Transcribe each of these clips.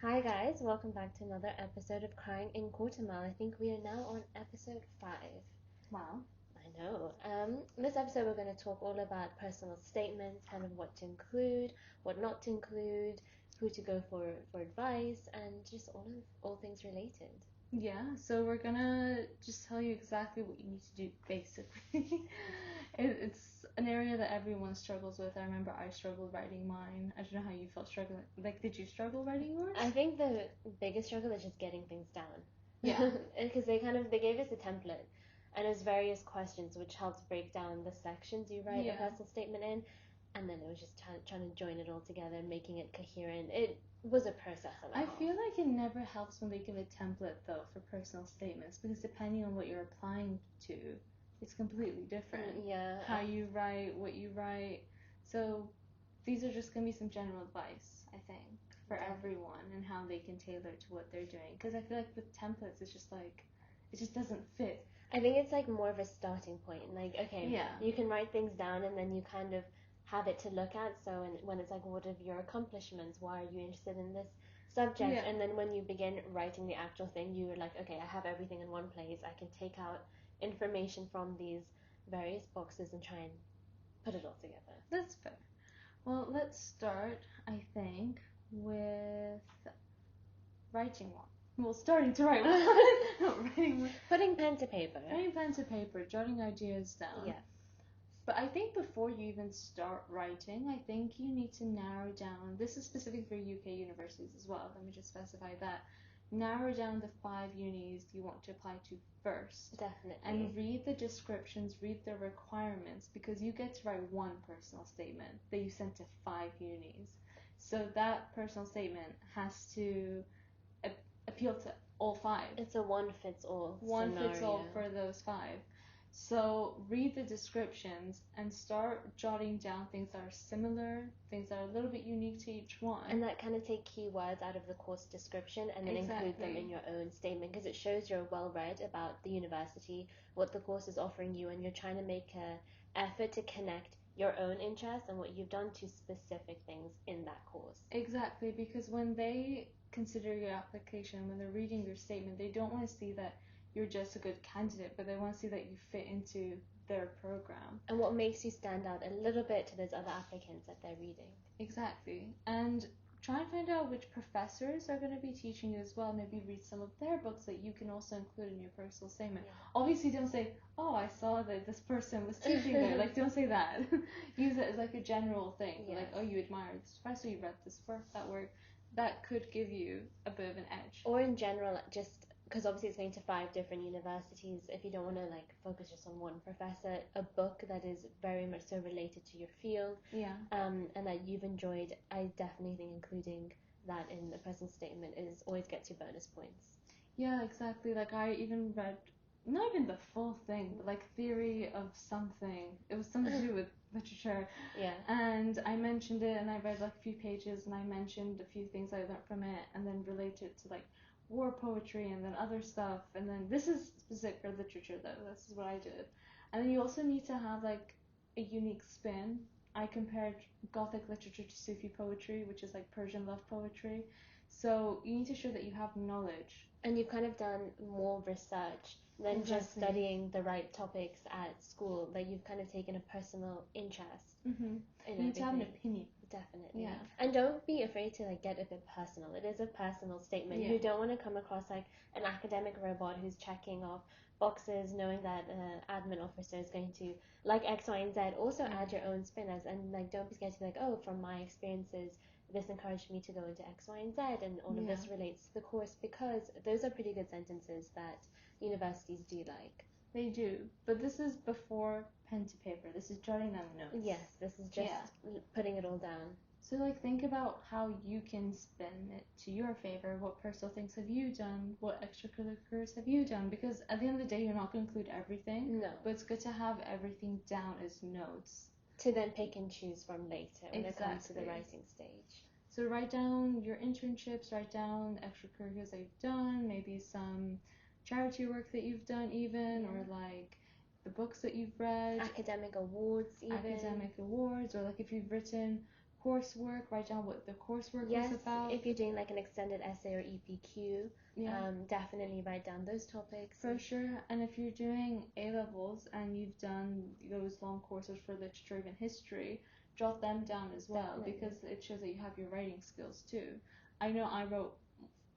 Hi guys, welcome back to another episode of Crying in Quartermile. I think we are now on episode 5. Wow. I know. This episode we're going to talk all about personal statements, kind of what to include, what not to include, who to go for advice, and just all things related. Yeah, so we're gonna just tell you exactly what you need to do, basically. It's an area that everyone struggles with. I remember I struggled writing mine. I don't know how you felt struggling. Like, did you struggle writing yours? I think the biggest struggle is just getting things down. Yeah. Because they gave us a template, and it was various questions which helps break down the sections you write a personal statement in, and then it was just trying to join it all together and making it coherent. It was a process and a I half. feel like it never helps when they give a template though for personal statements, because depending on what you're applying to, it's completely different. Yeah. How you write, what you write. So these are just gonna be some general advice, I think, for everyone and how they can tailor to what they're doing. Because I feel like with templates, it's just like it just doesn't fit. I think it's like more of a starting point. Like, okay, Yeah. you can write things down and then you kind of have it to look at. So when it's like, what are your accomplishments? Why are you interested in this subject? Yeah. And then when you begin writing the actual thing, you're like, okay, I have everything in one place. I can take out information from these various boxes and try and put it all together. That's fair. Well, let's start, I think, with writing one. Well, starting to write one. Not writing one. Putting pen to paper. Putting pen to paper, jotting ideas down. Yeah. But I think before you even start writing, I think you need to narrow down. This is specific for UK universities as well. Let me just specify that. Narrow down the 5 unis you want to apply to first. Definitely. And read the descriptions, read the requirements, because you get to write one personal statement that you send to 5 unis. So that personal statement has to appeal to all 5. It's a one fits all. One scenario. fits all for those 5. So read the descriptions and start jotting down things that are similar, things that are a little bit unique to each one. And that kind of take keywords out of the course description and then include them in your own statement, because it shows you're well read about the university, what the course is offering you, and you're trying to make an effort to connect your own interests and what you've done to specific things in that course. Exactly, because when they consider your application, when they're reading your statement, they don't want to see that you're just a good candidate, but they want to see that you fit into their program. And what makes you stand out a little bit to those other applicants that they're reading. Exactly. And try and find out which professors are going to be teaching you as well. Maybe read some of their books that you can also include in your personal statement. Yeah. Obviously, don't say, oh, I saw that this person was teaching there. Like, don't say that. Use it as like a general thing. Yes. Like, oh, you admire this professor, you read this work, that work. That could give you a bit of an edge. Or in general, just because obviously it's going to 5 different universities, if you don't want to like focus just on one professor, a book that is very much so related to your field, and that you've enjoyed, I definitely think including that in the personal statement is always gets you bonus points. Yeah, exactly. Like I even read, not even the full thing, but like theory of something. It was something to do with literature. Yeah. And I mentioned it, and I read like a few pages, and I mentioned a few things I learned from it, and then related to like war poetry and then other stuff. And then this is specific for literature though. This is what I did. And then you also need to have like a unique spin. I compared Gothic literature to Sufi poetry, which is like Persian love poetry. So you need to show that you have knowledge. And you've kind of done more research than just studying the right topics at school. Like you've kind of taken a personal interest. You need to have an opinion. Definitely. Yeah. And don't be afraid to like get a bit personal. It is a personal statement. You don't want to come across like an academic robot who's checking off boxes, knowing that an admin officer is going to like X, Y, and Z. Also add your own spin as, and like don't be scared to be like, oh, from my experiences, this encouraged me to go into X, Y, and Z, and all of this relates to the course, because those are pretty good sentences that universities do like. They do, but this is before pen to paper. This is jotting down notes. Yes, this is just putting it all down. So like think about how you can spin it to your favor. What personal things have you done? What extracurriculars have you done? Because at the end of the day, you're not going to include everything. No. But it's good to have everything down as notes. To then pick and choose from later when it comes to the writing stage. So write down your internships, write down extracurriculars that you've done, maybe some charity work that you've done even, or like the books that you've read. Academic awards even. Academic awards, or like if you've written coursework, write down what the coursework Yes, was about. if you're doing like an extended essay or EPQ, definitely write down those topics. For sure. And if you're doing A-levels and you've done those long courses for literature, even history, jot them down as well, definitely. Because it shows that you have your writing skills too. I know I wrote,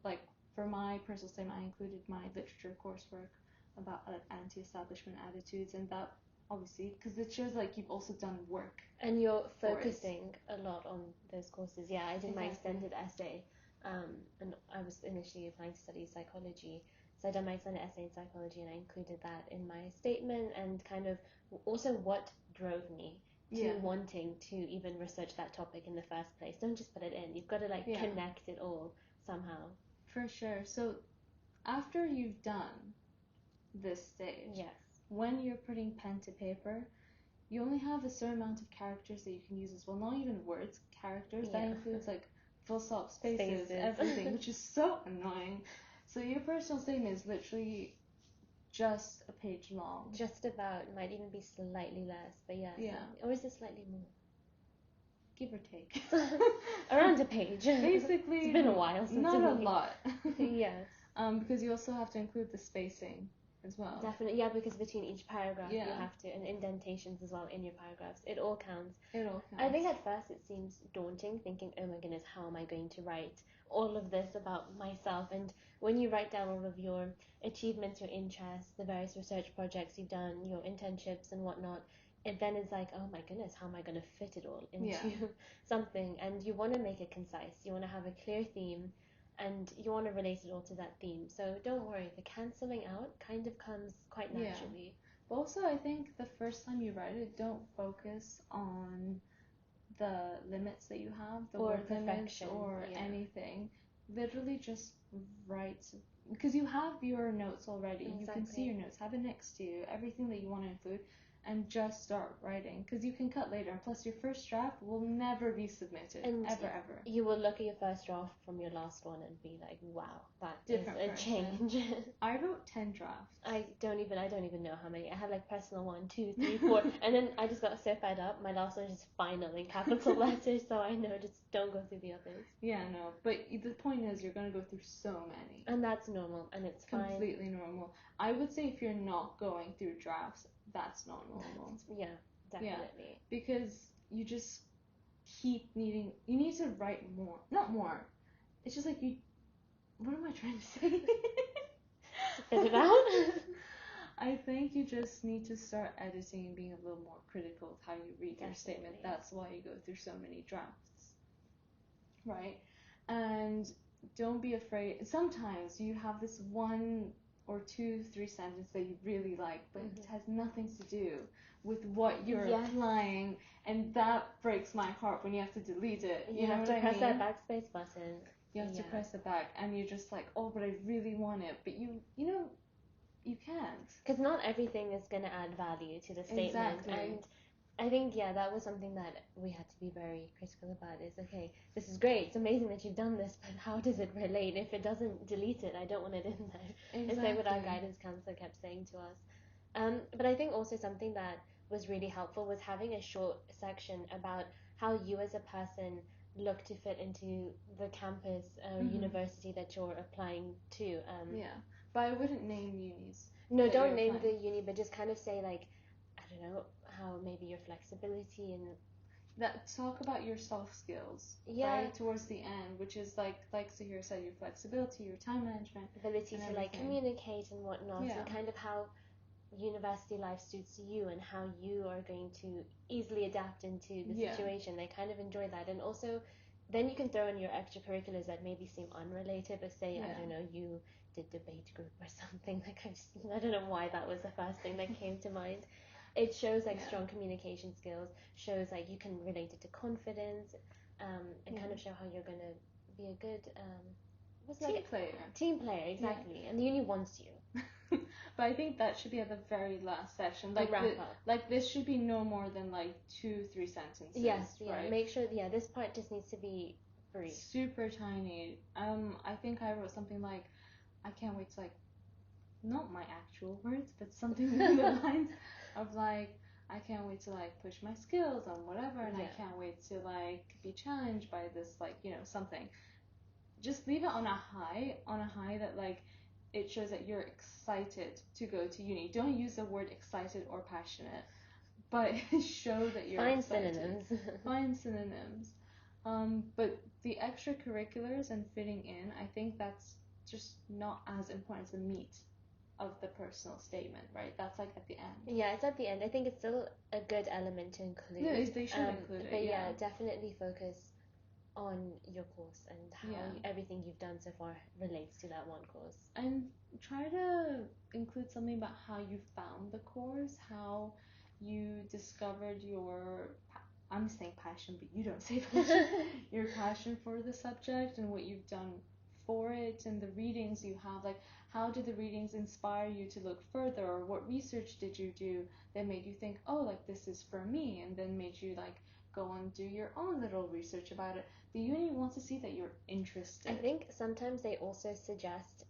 like, for my personal statement, I included my literature coursework about anti-establishment attitudes, and that obviously, because it shows like you've also done work. And you're focusing a lot on those courses. Yeah, I did my extended essay, and I was initially applying to study psychology. So I did my extended essay in psychology, and I included that in my statement, and kind of also what drove me to wanting to even research that topic in the first place. Don't just put it in. You've got to like connect it all somehow. For sure. So after you've done this stage, when you're putting pen to paper, you only have a certain amount of characters that you can use as well. Not even words, characters. That includes like full stop, spaces, everything, which is so annoying. So your personal statement is literally just a page long. Just about. It might even be slightly less, but or is it slightly more? Give or take. Around a page. Basically, it's been a while since not a lot. Yes. Because you also have to include the spacing as well. Definitely, yeah, because between each paragraph you have to, and indentations as well in your paragraphs. It all counts. It all counts. I think at first it seems daunting, thinking, oh my goodness, how am I going to write all of this about myself? And when you write down all of your achievements, your interests, the various research projects you've done, your internships and whatnot, it then is like, oh my goodness, how am I going to fit it all into something? And you want to make it concise. You want to have a clear theme, and you want to relate it all to that theme. So don't worry, the cancelling out kind of comes quite naturally. But also, I think the first time you write it, don't focus on the limits that you have, the word limits or anything. Literally just write, because you have your notes already. Exactly. You can see your notes, have it next to you, everything that you want to include, and just start writing, because you can cut later, and plus your first draft will never be submitted, and ever. You will look at your first draft from your last one and be like, wow, that different is a change. I wrote 10 drafts. I don't even know how many. I had like personal 1, 2, 3, 4, and then I just got so fed up. My last one is just final in capital letters, so I know just don't go through the others. Yeah, no, but the point is you're gonna go through so many, and that's normal, and it's completely normal. I would say if you're not going through drafts, that's not normal. Yeah, definitely. Yeah, because you just keep needing. You need to write more, not more. It's just like you. What am I trying to say? Spit it out. I think you just need to start editing and being a little more critical of how you read your statement. That's why you go through so many drafts, right? And don't be afraid. Sometimes you have this 1 or 2, 3 sentences that you really like, but it has nothing to do with what you're applying, and that breaks my heart when you have to delete it. You know have to press that backspace button. You have to press it back, and you're just like, oh, but I really want it, but you know, you can't. Because not everything is going to add value to the statement. Exactly. And I think, that was something that we had to be very critical about, is, okay, this is great, it's amazing that you've done this, but how does it relate? If it doesn't, delete it. I don't want it in there. Exactly. It's like what our guidance counselor kept saying to us. But I think also something that was really helpful was having a short section about how you as a person look to fit into the campus or university that you're applying to. But I wouldn't name unis. No, don't name the uni, but just kind of say, like, I don't know, how maybe your flexibility and that, talk about your soft skills, right, towards the end, which is like Sahira said, your flexibility, your time management, ability to like communicate and whatnot, and kind of how university life suits you and how you are going to easily adapt into the situation. They kind of enjoy that. And also then you can throw in your extracurriculars that maybe seem unrelated, but say I don't know, you did debate group or something, like I don't know why that was the first thing that came to mind. It shows like strong communication skills, shows like you can relate it to confidence, and kind of show how you're gonna be a good team player, exactly. And the uni wants you. But I think that should be at the very last section. Like this should be no more than like 2-3 sentences. Yes, right? Make sure this part just needs to be brief. Super tiny. I think I wrote something like, I can't wait to, like, not my actual words, but something in the lines of like, I can't wait to like push my skills on whatever, and I Yeah. can't wait to like be challenged by this, like, you know, something. Just leave it on a high that like it shows that you're excited to go to uni. Don't use the word excited or passionate, but show that you're Find excited. synonyms. Find synonyms. But the extracurriculars and fitting in, I think that's just not as important as the meat of the personal statement, right? That's like at the end. Yeah, it's at the end. I think it's still a good element to include. No, they should include it. But yeah, definitely focus on your course and how everything you've done so far relates to that one course. And try to include something about how you found the course, how you discovered your, I'm saying passion, but you don't say passion, your passion for the subject and what you've done for it, and the readings you have. Like, how did the readings inspire you to look further, or what research did you do that made you think, oh, like this is for me, and then made you like go and do your own little research about it. The uni wants to see that you're interested. I think sometimes they also suggest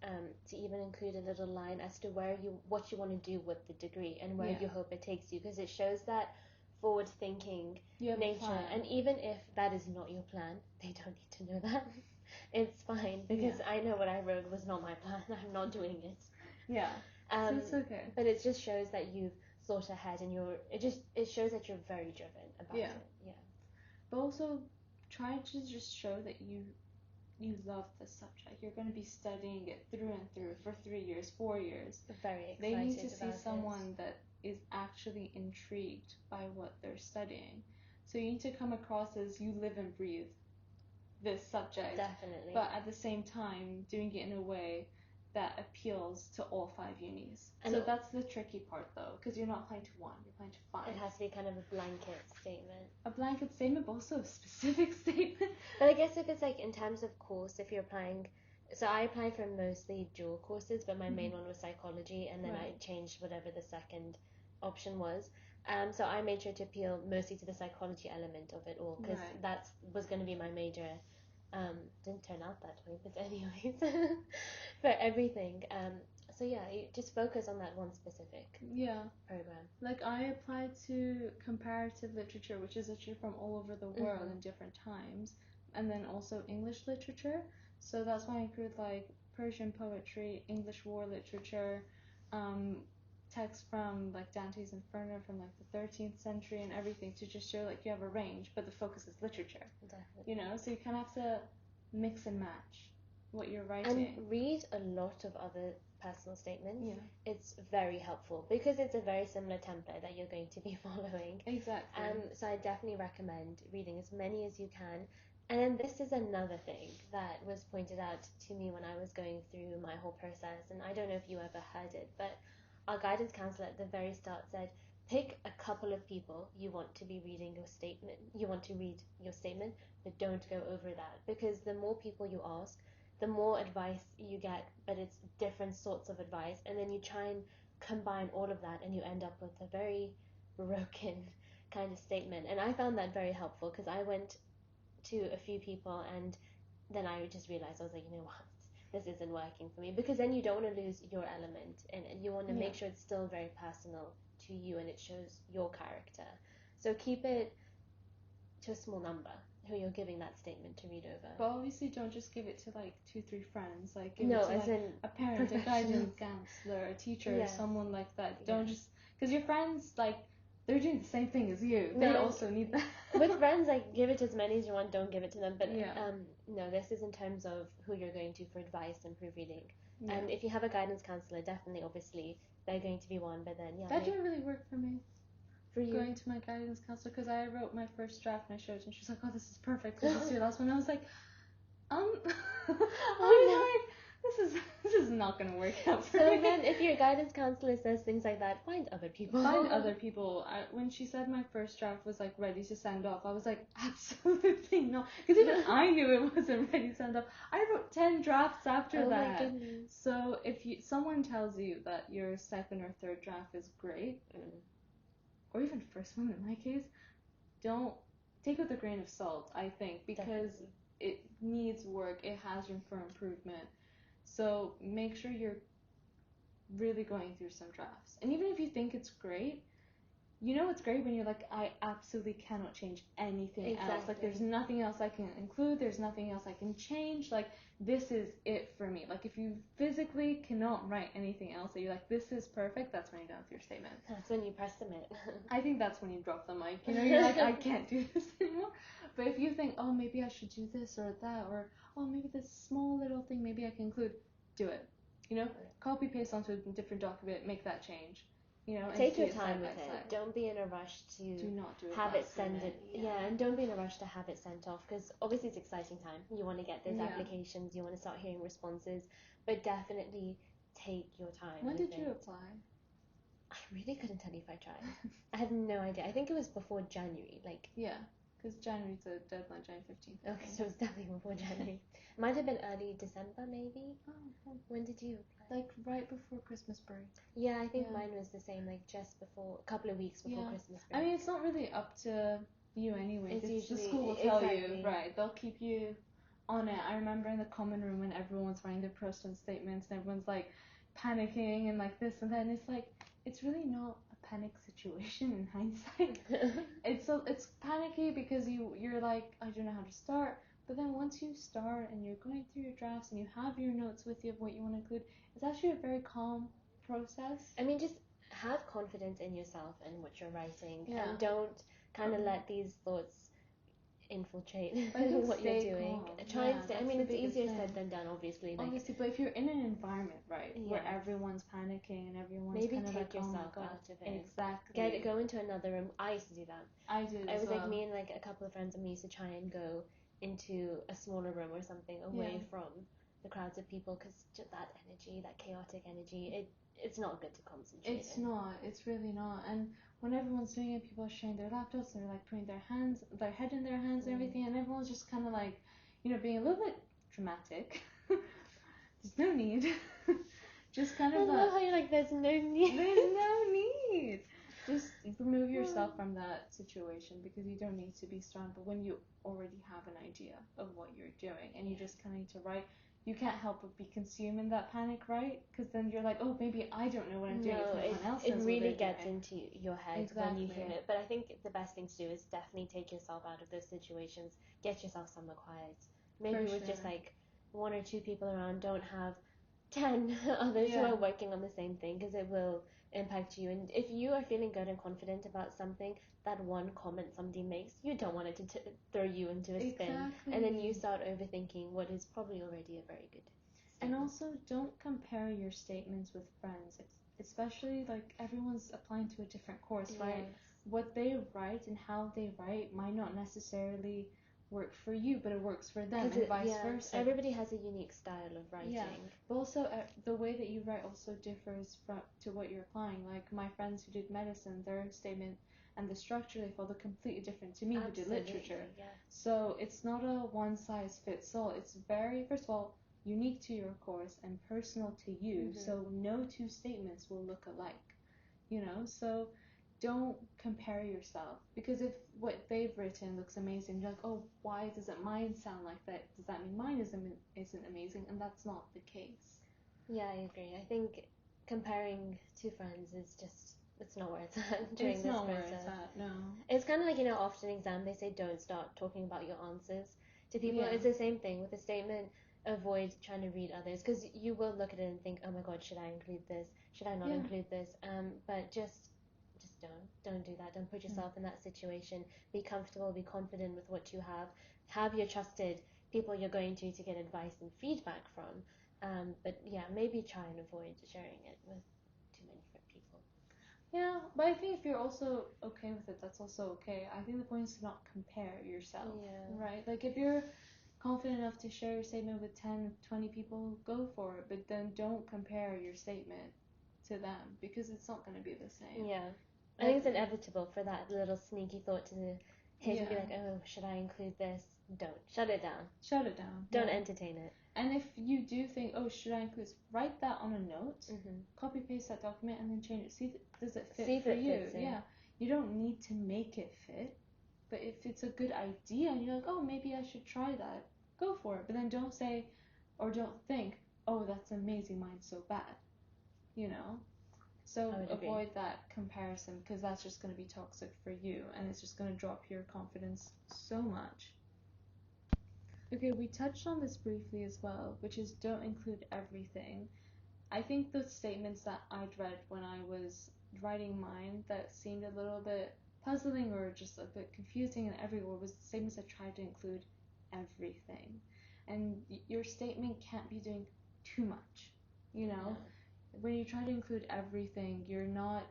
to even include a little line as to what you want to do with the degree and where you hope it takes you, because it shows that forward-thinking nature. And even if that is not your plan, they don't need to know that. It's fine, because I know what I wrote was not my plan. I'm not doing it. Yeah. So it's okay. But it just shows that you've thought ahead, and it shows that you're very driven about it. Yeah. But also try to just show that you love the subject. You're going to be studying it through and through for 3 years, 4 years. Very excited. They need to see someone that is actually intrigued by what they're studying. So you need to come across as you live and breathe this subject. Definitely. But at the same time, doing it in a way that appeals to all 5 unis. And so that's the tricky part, though, because you're not applying to 1, you're applying to 5. It has to be kind of a blanket statement. A blanket statement, but also a specific statement. But I guess if it's like in terms of course, if you're applying, so I applied for mostly dual courses, but my main one was psychology, and then I changed whatever the second option was. So I made sure to appeal mostly to the psychology element of it all, because that was going to be my major. Didn't turn out that way, but anyways, for everything. So yeah, you just focus on that one specific program. Like I applied to comparative literature, which is literature from all over the world in different times, and then also English literature. So that's why I include like Persian poetry, English war literature, texts from like Dante's Inferno from like the 13th century and everything, to just show like you have a range, but the focus is literature. Definitely. You know, so you kind of have to mix and match what you're writing. And read a lot of other personal statements. Yeah. It's very helpful, because it's a very similar template that you're going to be following. Exactly. So I definitely recommend reading as many as you can. And then this is another thing that was pointed out to me when I was going through my whole process, and I don't know if you ever heard it, but our guidance counselor at the very start said, pick a couple of people you want to be reading your statement. You want to read your statement, but don't go over that, because the more people you ask, the more advice you get, but it's different sorts of advice, and then you try and combine all of that, and you end up with a very broken kind of statement. And I found that very helpful, because I went to a few people, and then I just realized, I was like, you know what, this isn't working for me, because then you don't want to lose your element, and you want to make sure it's still very personal to you, and it shows your character. So keep it to a small number who you're giving that statement to read over. But obviously don't just give it to like 2-3 friends, like give it to like a parent, a guidance counselor, a teacher, someone like that. Don't just, because your friends, like, they're doing the same thing as you. They also need that. With friends, like, give it as many as you want, don't give it to them. But no, this is in terms of who you're going to for advice and proofreading. And if you have a guidance counselor, definitely, obviously, they're going to be one. But then, that didn't really work for me. For you? Going to my guidance counselor, because I wrote my first draft and I showed it, and she was like, "Oh, this is perfect. This is your last one." I was like, this is not gonna work out for me. So then, if your guidance counselor says things like that, find other people. Find other people. When she said my first draft was like ready to send off, I was like, absolutely not, because even I knew it wasn't ready to send off. I wrote 10 drafts after that. Oh my goodness. So if someone tells you that your second or third draft is great, or even first one in my case, don't take it with a grain of salt, I think, because it needs work. It has room for improvement. So make sure you're really going through some drafts. And even if you think it's great, you know it's great when you're like, I absolutely cannot change anything else. Like, there's nothing else I can include. There's nothing else I can change. Like, this is it for me. Like, if you physically cannot write anything else, that you're like, this is perfect, that's when you're done with your statement. That's when you press submit. I think that's when you drop the mic. You know, you're like, I can't do this anymore. But if you think, oh, maybe I should do this or that, or, oh, maybe this small little thing, maybe I can include, do it. You know, copy paste onto a different document, make that change. You know, take your time with it. Don't be in a rush to have it sent it. Yeah, and don't be in a rush to have it sent off, because obviously it's exciting time. You want to get those applications, you want to start hearing responses, but definitely take your time. When did you apply? I really couldn't tell you if I tried. I have no idea. I think it was before January. Like, yeah, because January's the deadline, January 15th. Okay, so it was definitely before January. Might have been early December, maybe. Oh. When did you apply? Like right before Christmas break. Yeah, I think mine was the same. Like just before, a couple of weeks before Christmas break. I mean, it's not really up to you anyway. It's usually the school will tell you, right? They'll keep you on it. I remember in the common room when everyone's writing their personal statements and everyone's like panicking and like this and then it's like, it's really not a panic situation in hindsight. It's panicky because you're like, I don't know how to start. But then once you start and you're going through your drafts and you have your notes with you of what you want to include, it's actually a very calm process. I mean, just have confidence in yourself and what you're writing, and don't kind of let these thoughts infiltrate what you're doing. Try and stay. I mean, it's easier said than done, obviously. Obviously, but if you're in an environment, right, where everyone's panicking and everyone's maybe kind of take like, yourself oh out of it. Exactly. Go into another room. I used to do that. I did. It was like me and like a couple of friends, and we used to try and go into a smaller room or something away from the crowds of people, because that energy, that chaotic energy, it's not good to concentrate. It's not. It's really not. And when everyone's doing it, people are sharing their laptops, they're like putting their head in their hands and everything, and everyone's just kind of like, you know, being a little bit dramatic. There's no need. Just kind of. I love how you're like, there's no need. There's no need. Just remove yourself from that situation, because you don't need to be strong. But when you already have an idea of what you're doing and you just kind of need to write, you can't help but be consumed in that panic, right? Because then you're like, oh, maybe I don't know what I'm doing. No, it really gets into your head when you hear it. But I think the best thing to do is definitely take yourself out of those situations. Get yourself somewhere quiet. Maybe with just like 1 or 2 people around. Don't have 10 others who are working on the same thing, because it will impact you. And if you are feeling good and confident about something, that one comment somebody makes, you don't want it to throw you into a spin, and then you start overthinking what is probably already a very good statement. And also, don't compare your statements with friends, especially like everyone's applying to a different course, right? What they write and how they write might not necessarily work for you, but it works for them, and vice versa. Everybody has a unique style of writing. But also the way that you write also differs to what you're applying. Like my friends who did medicine, their statement and the structure they follow completely different to me who did literature. So it's not a one size fits all. It's very, first of all, unique to your course and personal to you. So no 2 statements will look alike, you know. So don't compare yourself, because if what they've written looks amazing, you're like, oh, why doesn't mine sound like that? Does that mean mine isn't amazing? And that's not the case. Yeah, I agree. I think comparing 2 friends is just, it's not where it's at during this process. It's not where it's at, no. It's kind of like, you know, often in exam they say don't start talking about your answers to people. It's the same thing with a statement. Avoid trying to read others, because you will look at it and think, oh my god, should I include this? Should I not include this? But just don't do that. Don't put yourself in that situation. Be comfortable, be confident with what you have. Have your trusted people you're going to get advice and feedback from. But yeah, maybe try and avoid sharing it with too many people. Yeah, but I think if you're also okay with it, that's also okay. I think the point is to not compare yourself, right? Like if you're confident enough to share your statement with 10, 20 people, go for it. But then don't compare your statement to them, because it's not going to be the same. Yeah. I think it's inevitable for that little sneaky thought to hit and be like, oh, should I include this? Don't. Shut it down. Shut it down. Don't entertain it. And if you do think, oh, should I include this? Write that on a note, copy paste that document, and then change it. See, does it fit for you? Yeah. You don't need to make it fit, but if it's a good idea and you're like, oh, maybe I should try that, go for it. But then don't say, or don't think, oh, that's amazing, mine's so bad. You know? So I would agree. avoid that comparison, because that's just going to be toxic for you, and it's just going to drop your confidence so much. Okay, we touched on this briefly as well, which is don't include everything. I think the statements that I'd read when I was writing mine that seemed a little bit puzzling or just a bit confusing and everywhere was the statements that tried to include everything. And your statement can't be doing too much, you know? No. When you try to include everything, you're not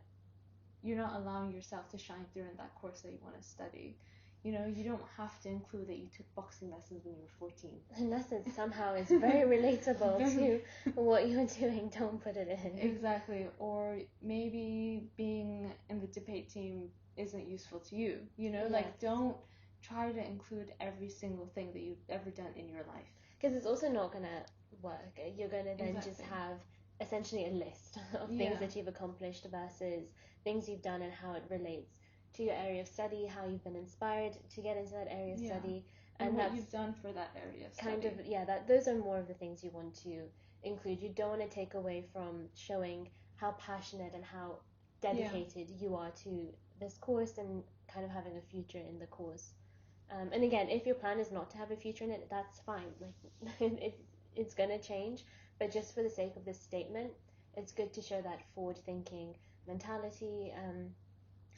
allowing yourself to shine through in that course that you want to study. You know, you don't have to include that you took boxing lessons when you were 14. Unless it somehow is very relatable to what you're doing, don't put it in. Exactly. Or maybe being in the debate team isn't useful to you. You know, Yes. like don't try to include every single thing that you've ever done in your life. Because it's also not going to work. You're going to then Exactly. just have essentially a list of things that you've accomplished versus things you've done and how it relates to your area of study, how you've been inspired to get into that area of study, and what you've done for that area of kind study. of that those are more of the things you want to include. You don't want to take away from showing how passionate and how dedicated you are to this course and kind of having a future in the course. And again, if your plan is not to have a future in it, that's fine. Like it's gonna change, but just for the sake of this statement, it's good to show that forward-thinking mentality,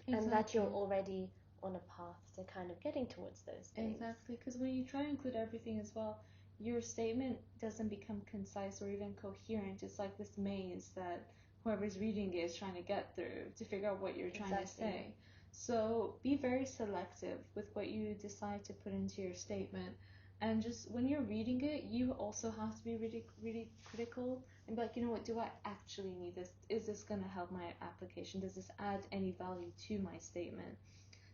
and that you're already on a path to kind of getting towards those things. Exactly, because when you try to include everything as well, your statement doesn't become concise or even coherent. It's like this maze that whoever's reading it is trying to get through to figure out what you're trying to say. So be very selective with what you decide to put into your statement. And just when you're reading it, you also have to be really, really critical and be like, you know what, do I actually need this? Is this going to help my application? Does this add any value to my statement?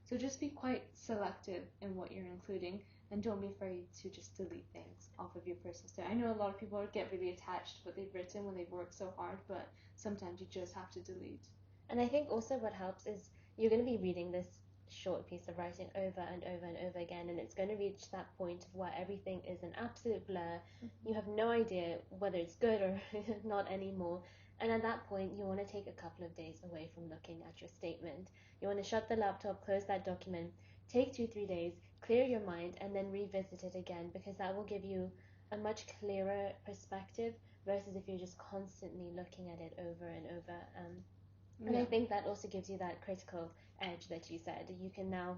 So just be quite selective in what you're including, and don't be afraid to just delete things off of your personal statement. I know a lot of people get really attached to what they've written when they've worked so hard, but sometimes you just have to delete. And I think also what helps is you're going to be reading this short piece of writing over and over and over again, and it's going to reach that point of where everything is an absolute blur. You have no idea whether it's good or not anymore. And at that point, you want to take a couple of days away from looking at your statement. You want to shut the laptop, close that document, take 2-3 days, clear your mind, and then revisit it again, because that will give you a much clearer perspective versus if you're just constantly looking at it over and over. And I think that also gives you that critical edge that you said. You can now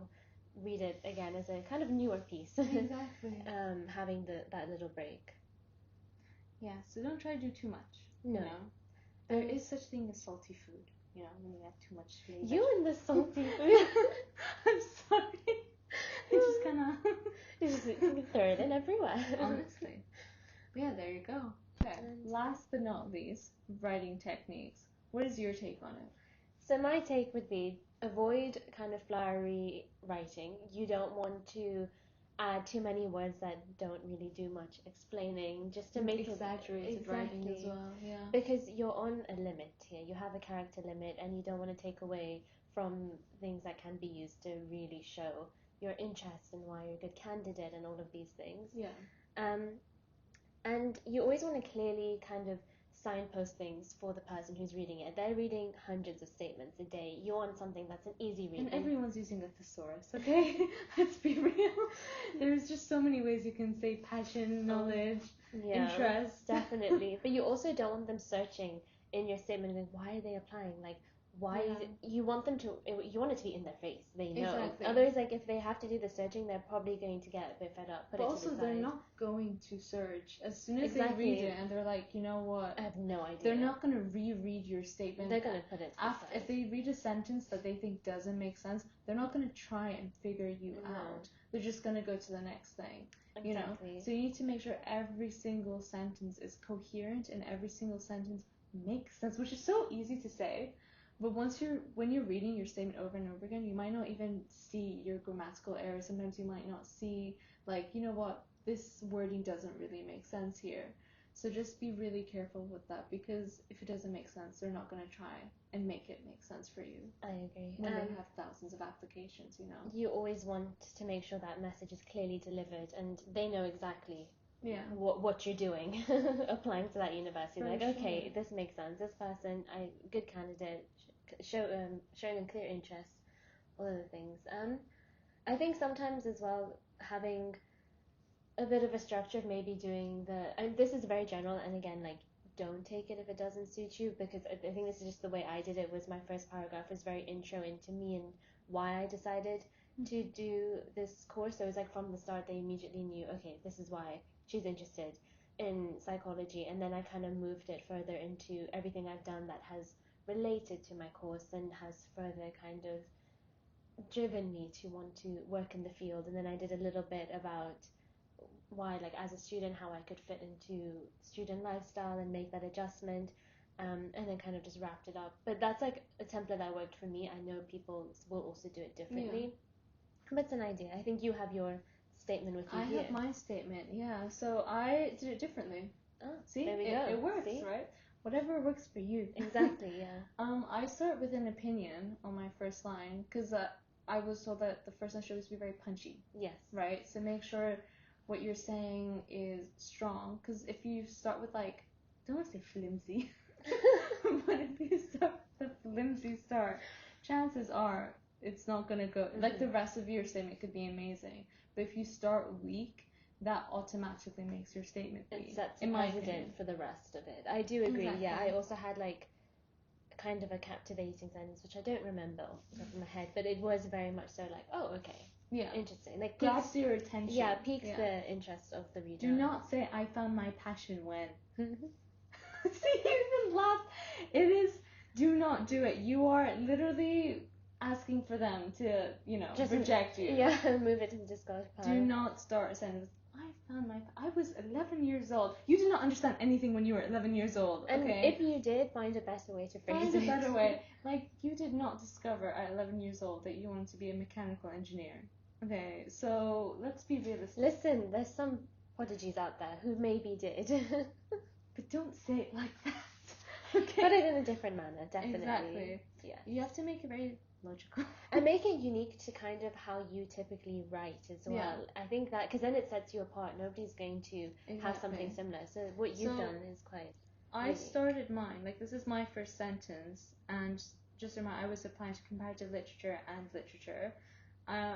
read it again as a kind of newer piece. Exactly. Having that little break. Yeah, so don't try to do too much. No. You know? There is such thing as salty food, you know, when you have too much flavor. You and the salty food. I'm sorry. I just kind of... You just throw it in everywhere. Honestly. But yeah, there you go. Okay. Last but not least, writing techniques. What is your take on it? So my take would be avoid kind of flowery writing. You don't want to add too many words that don't really do much explaining, just to make exaggerated writing as well. Yeah. Because you're on a limit here. You have a character limit, and you don't want to take away from things that can be used to really show your interest and why you're a good candidate and all of these things. Yeah. And you always want to clearly kind of signpost things for the person who's reading it. They're reading hundreds of statements a day. You want something that's an easy read. And everyone's using a thesaurus, okay? Let's be real. There's just so many ways you can say passion, knowledge, interest. Definitely. But you also don't want them searching in your statement like, why are they applying? Like, why you want them to, you want it to be in their face. They know. Exactly. Otherwise, like, if they have to do the searching, they're probably going to get a bit fed up. But also, they're not going to search. As soon as they read it and they're like, you know what? I have no idea. They're not going to reread your statement. They're going to put it to after, if they read a sentence that they think doesn't make sense, they're not going to try and figure you out. They're just going to go to the next thing. Exactly. You know? So you need to make sure every single sentence is coherent and every single sentence makes sense, which is so easy to say. But when you're reading your statement over and over again, you might not even see your grammatical errors. Sometimes you might not see, like, you know what, this wording doesn't really make sense here. So just be really careful with that, because if it doesn't make sense, they're not going to try and make it make sense for you. I agree. When they have thousands of applications, you know. You always want to make sure that message is clearly delivered and they know exactly what you're doing applying to that university. Like, okay, this makes sense. This person, good candidate, showing a clear interest, all of the things. I think sometimes as well having a bit of a structure of maybe doing and this is very general, and again, like, don't take it if it doesn't suit you, because I think this is just the way I did it. Was my first paragraph was very intro into me and why I decided to do this course. So it was like from the start they immediately knew, okay, this is why she's interested in psychology, and then I kind of moved it further into everything I've done that has related to my course and has further kind of driven me to want to work in the field. And then I did a little bit about why, like, as a student, how I could fit into student lifestyle and make that adjustment, and then kind of just wrapped it up. But that's like a template that worked for me. I know people will also do it differently, but it's an idea. I think you have your statement with you here. I have my statement, yeah. So I did it differently. Oh, see, there we go. It works, see? Right? Whatever works for you. Exactly, yeah. I start with an opinion on my first line, because I was told that the first line should always be very punchy. Yes. Right? So make sure what you're saying is strong, because if you start with, like, don't want to say flimsy, but if you start with the flimsy start, chances are it's not going to go, like, the rest of your statement could be amazing, but if you start weak, that automatically makes your statement weak. It sets a precedent for the rest of it. I do agree. Exactly. Yeah, I also had, like, kind of a captivating sentence, which I don't remember off the top of my head, but it was very much so like, oh, okay. Yeah. Interesting. Like, grabs your attention. Yeah, piques the interest of the reader. Do not say, I found my passion when. See, you even laughed. It is, do not do it. You are literally asking for them to, just reject you. Yeah, move it into discard pile. Do not start a sentence. I was 11 years old. You did not understand anything when you were 11 years old. And okay? If you did, find a better way to phrase it. Find a better way. Like, you did not discover at 11 years old that you wanted to be a mechanical engineer. Okay, so let's be realistic. Listen, there's some prodigies out there who maybe did. But don't say it like that. Okay. Put it in a different manner, definitely. Exactly. Yeah. You have to make it very logical. And make it unique to kind of how you typically write as well. Yeah. I think that, because then it sets you apart. Nobody's going to have something similar. So what you've done is quite I started mine, like, this is my first sentence, and just remember, I was applying to comparative literature and literature.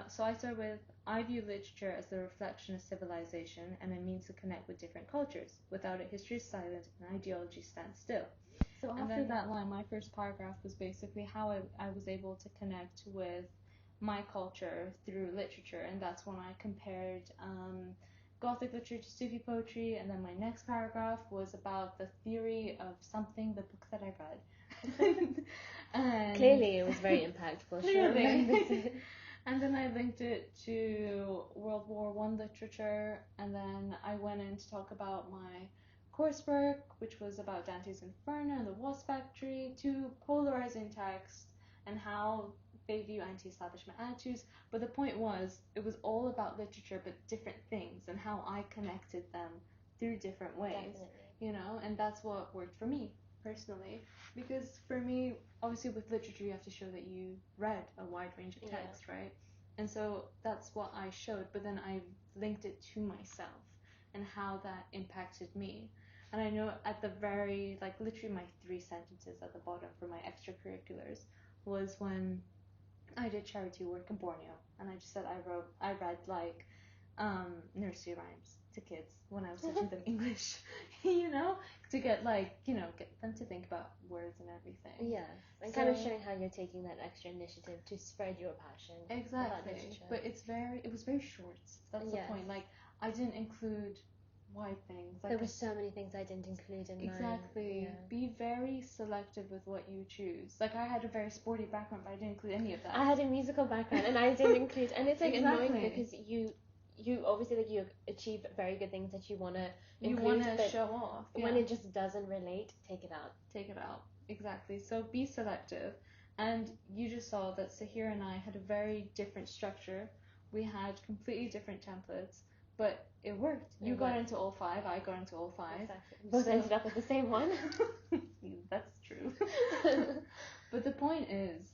So I started with, I view literature as the reflection of civilization and a means to connect with different cultures. Without it, history is silent and ideology stands still. So after that line, my first paragraph was basically how I was able to connect with my culture through literature, and that's when I compared Gothic literature to Sufi poetry, and then my next paragraph was about the theory of something, the book that I read. And clearly it was very impactful. Clearly. And then I linked it to World War I literature, and then I went in to talk about my coursework, which was about Dante's Inferno and the Wasp Factory, to polarizing texts and how they view anti-establishment attitudes. But the point was, it was all about literature, but different things, and how I connected them through different ways. Definitely. And that's what worked for me personally, because for me, obviously with literature you have to show that you read a wide range of text, right? And so that's what I showed, but then I linked it to myself and how that impacted me. And I know at the very, like, literally my 3 sentences at the bottom for my extracurriculars was when I did charity work in Borneo, and I just said I read like nursery rhymes to kids when I was teaching them English, to get get them to think about words and everything. Yes, and kind of showing how you're taking that extra initiative to spread your passion. Exactly, but it was very short. That's the point. Like, I didn't include wide things. Like, there were so many things I didn't include in mine. Exactly. Yeah. Be very selective with what you choose. Like, I had a very sporty background, but I didn't include any of that. I had a musical background, and I didn't include. And it's like annoying because you obviously, like, you achieve very good things that you want to include. You want to show off. Yeah. When it just doesn't relate, take it out. Take it out. Exactly. So be selective. And you just saw that Sahira and I had a very different structure. We had completely different templates. But it worked. You got into all 5, I got into all 5. Exactly. Both ended up with the same one. That's true. But the point is,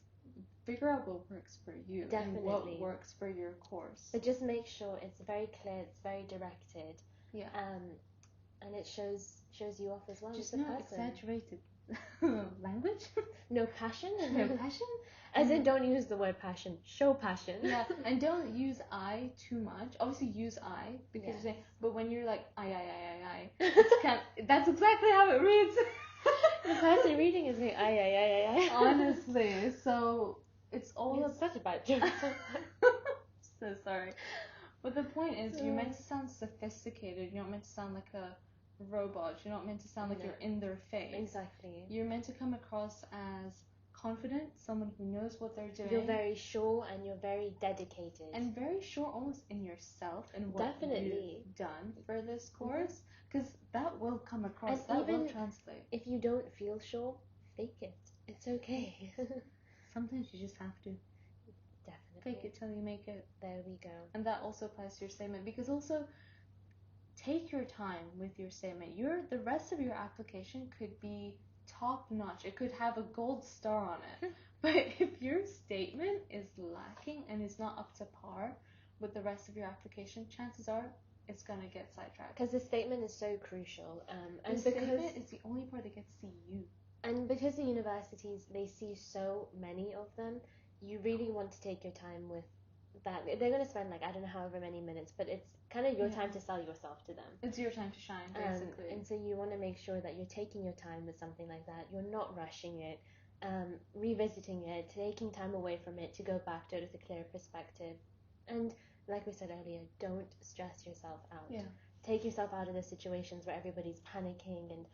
figure out what works for you. Definitely. And what works for your course. But just make sure it's very clear, it's very directed, Yeah. And it shows you off as well. Just as a no person. exaggerated language. No passion. No passion. As in, don't use the word passion. Show passion. Yeah, and don't use I too much. Obviously, use I because you're saying, but when you're like I, that's exactly how it reads. The person reading is saying I. Honestly, so it's all It's such a bad joke. So sorry. But the point is, you're meant to sound sophisticated. You're not meant to sound like a robot. You're not meant to sound like you're in their face. Exactly. You're meant to come across as confident, someone who knows what they're doing. You're very sure and you're very dedicated. And very sure almost in yourself and what you've done for this course. Because that will come across, and that will translate. If you don't feel sure, fake it. It's okay. Sometimes you just have to. Definitely. Fake it till you make it. There we go. And that also applies to your statement, because also take your time with your statement. The rest of your application could be top notch. It could have a gold star on it. But if your statement is lacking and is not up to par with the rest of your application, chances are it's gonna get sidetracked. Because the statement is so crucial. And the statement is the only part that gets to see you. And because the universities, they see so many of them, you really want to take your time with that. They're going to spend like, I don't know, however many minutes, but it's kind of your time to sell yourself to them. It's your time to shine, basically. And so you want to make sure that you're taking your time with something like that. You're not rushing it, revisiting it, taking time away from it to go back to it with a clear perspective. And like we said earlier, don't stress yourself out. Yeah. Take yourself out of the situations where everybody's panicking and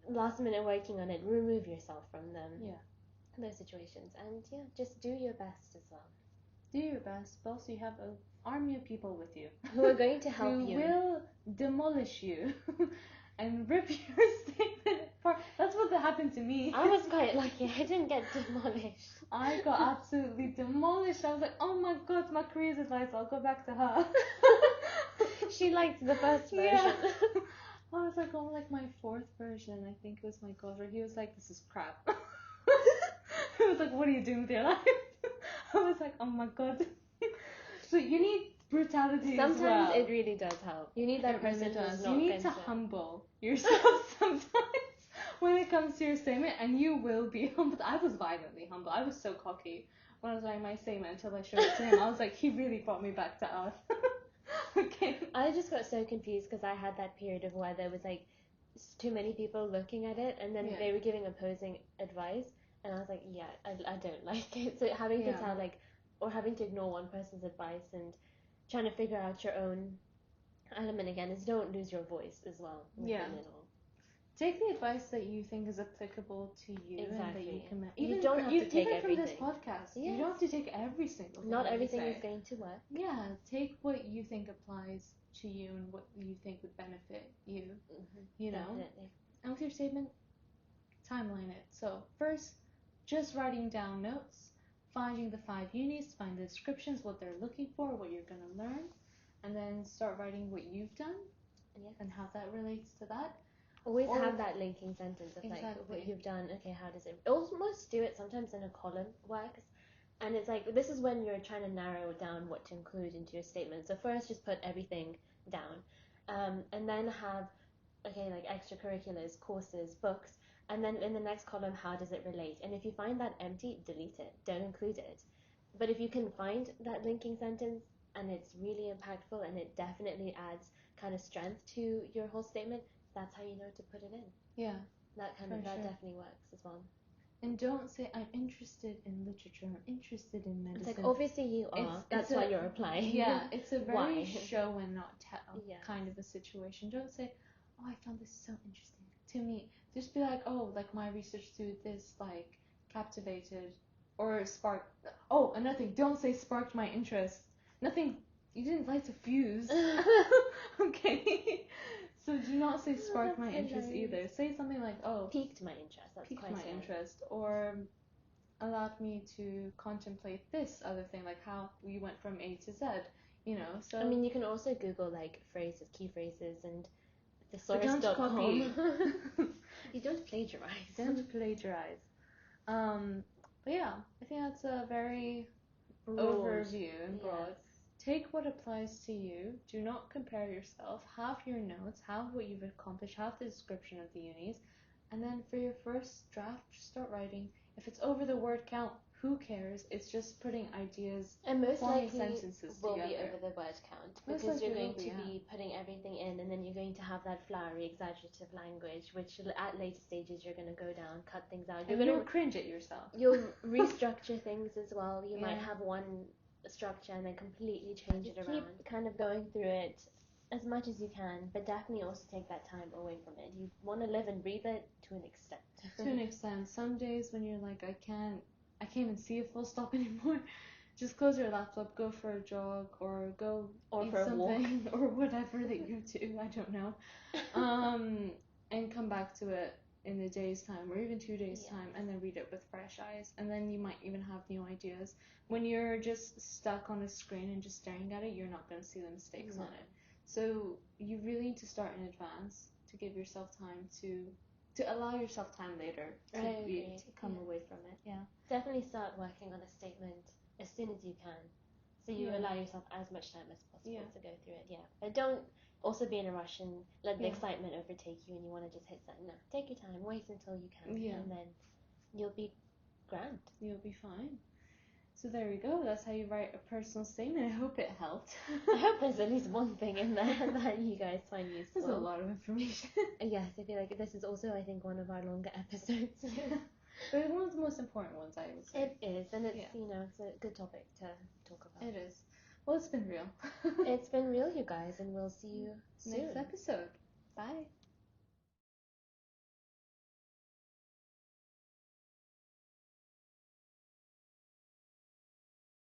last minute working on it. Remove yourself from them. Yeah. Those situations. And yeah, just do your best as well. Do your best, but also you have an army of people with you who are going to help you. Who will demolish you and rip your statement apart. That's what happened to me. I was quite lucky. I didn't get demolished. I got absolutely demolished. I was like, oh my god, my careers advice. I'll go back to her. She liked the first version. Yeah. I was like, my fourth version, I think it was my cover. He was like, this is crap. He was like, what are you doing with your life? I was like, oh my god. So you need brutality sometimes as well. It really does help. You need that person who's not. You need to humble yourself sometimes when it comes to your statement, and you will be humbled. I was violently humble. I was so cocky when I was writing my statement until I showed it to him. I was like, he really brought me back to earth. Okay. I just got so confused because I had that period of where there was like too many people looking at it, and then they were giving opposing advice, and I was like, yeah, I don't like it. So having to tell or having to ignore one person's advice and trying to figure out your own element again is don't lose your voice as well. Within it all. Take the advice that you think is applicable to you, exactly. and that you can. You don't have to take even everything. From this podcast. Yes. You don't have to take every single thing. Not everything is going to work. Yeah, take what you think applies to you and what you think would benefit you. You know. Definitely. And with your statement, timeline it. So first, just writing down notes, finding the 5 unis, find the descriptions, what they're looking for, what you're gonna learn, and then start writing what you've done and how that relates to that. Always have that linking sentence of like what you've done. Okay, how does it? Almost do it sometimes in a column works, and it's like this is when you're trying to narrow down what to include into your statement. So first, just put everything down, and then have like extracurriculars, courses, books, and then in the next column, how does it relate? And if you find that empty, delete it. Don't include it. But if you can find that linking sentence and it's really impactful and it definitely adds kind of strength to your whole statement, that's how you know to put it in. Yeah. That definitely works as well. And don't say, I'm interested in literature, I'm interested in medicine. It's like, obviously you are. That's why you're applying. Yeah, it's a very show and not tell kind of a situation. Don't say, oh, I found this so interesting to me. Just be like, oh, like my research through this, like, captivated or sparked. Oh, another thing, don't say sparked my interest. Nothing, you didn't light a fuse. Okay. So do not say sparked my interest either. Say something like, oh, piqued my interest. That's piqued my interest, or allowed me to contemplate this other thing, like how we went from A to Z. You know. So I mean, you can also Google like phrases, key phrases, and thesaurus.com. Don't copy. You don't plagiarize. Don't plagiarize. But yeah, I think that's a very overview and broad. take what applies to you. Do not compare yourself. Have your notes, have what you've accomplished, have the description of the unis, and then for your first draft, just start writing. If it's over the word count, who cares? It's just putting ideas, and most forming likely sentences will together. be over the word count, Most because you're likely going will be, to be putting everything in, and then you're going to have that flowery, exaggerative language, which at later stages you're going to go down, cut things out. You're going to cringe at yourself. You'll restructure things as well. You might Yeah. have one structure and then completely change it around. Keep kind of going through it as much as you can, but definitely also take that time away from it. You want to live and breathe it to an extent. To an extent. Some days when you're like, I can't even see a full stop anymore, just close your laptop, go for a jog, or go eat for a something, or whatever that you do, I don't know, and come back to it in a day's time, or even 2 days' time, and then read it with fresh eyes, and then you might even have new ideas. When you're just stuck on a screen and just staring at it, you're not going to see the mistakes on it. So you really need to start in advance to give yourself time to allow yourself time later to come away from it. Yeah. Definitely start working on a statement as soon as you can, so you allow yourself as much time as possible to go through it. Yeah, but don't also be in a rush and let the excitement overtake you, and you want to just hit something. No, take your time, wait until you can, and then you'll be grand. You'll be fine. So there we go. That's how you write a personal statement. I hope it helped. I hope there's at least one thing in there that you guys find useful. There's a lot of information. Yes, I feel like this is also, I think, one of our longer episodes. But it's one of the most important ones, I would say. It is, and it's it's a good topic to talk about. It is. Well, it's been real. It's been real, you guys, and we'll see you soon. Next episode.